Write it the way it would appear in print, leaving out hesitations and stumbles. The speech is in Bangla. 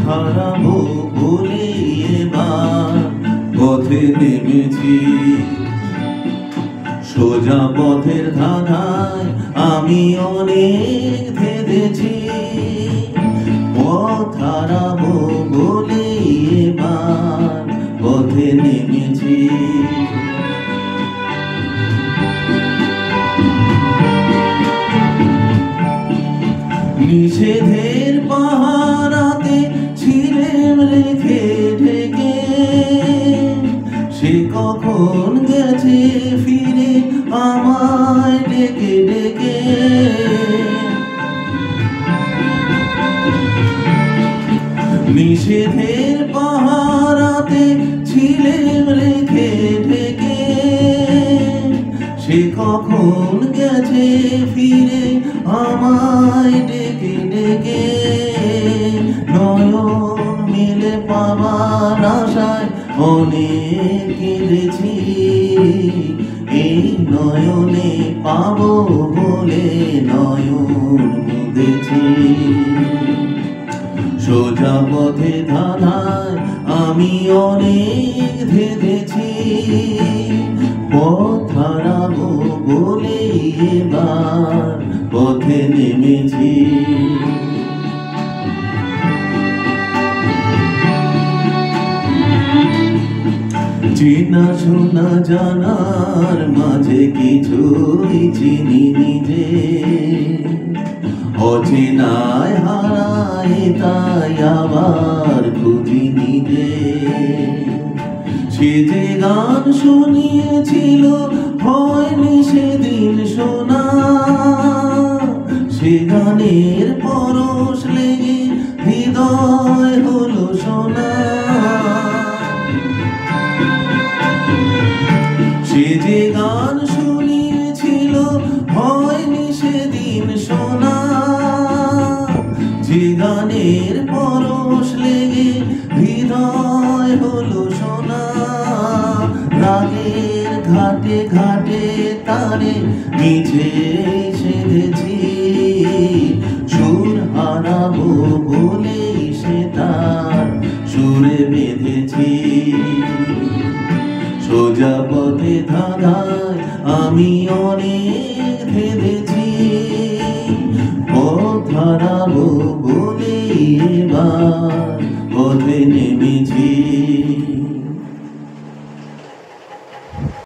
হারাবো বলে এবার পথে নেমেছি, সোজা পথের ধাঁধায় আমি অনেক ধেঁধেছি। পথ হারাবো বলে এবার পথে নেমেছি। নিষেধের পাহারাতে ছিলেম রেখে ঢেকে, সে কখন গেছে ফিরে আমায় ডেকে ডেকে। নিষেধের পাহারাতে ছিলেম রেখে ঢেকে, সে কখন গেছে ফিরে আমায় ডেকে ডেকে। নয়ন মেলে পাবার আশায় অনেক কেঁদেছি, এই নয়নে পাবো বলে নয়ন মুদেছি। সোজা পথে ধাঁধায় আমি অনেক ধেঁধেছি, পথ হারাবো বলে এবার পথে নেমেছি। চেনা শোনা জানার মাঝে কিছুই চিনি নিজে, অচেনায় হারায় তাই আবার খুঁজি নিজে। সে যে গান শুনিয়েছিল হয়নি সেদিন শোনা, সে গানের পরশ লেগে হৃদয় হলো সোনা। সে যে গান শুনিয়েছিল হয়নি সেদিন শোনা, যে গানের পরশ লেগে হৃদয় হলো সোনা। রাগের ঘাটে ঘাটে তারে মিছে সেধেছি, সুর হারাবো বলে সে তার সুরে বেঁধেছি। সোজা পথে ধাঁধায় আমি অনেক ধেঁধেছি।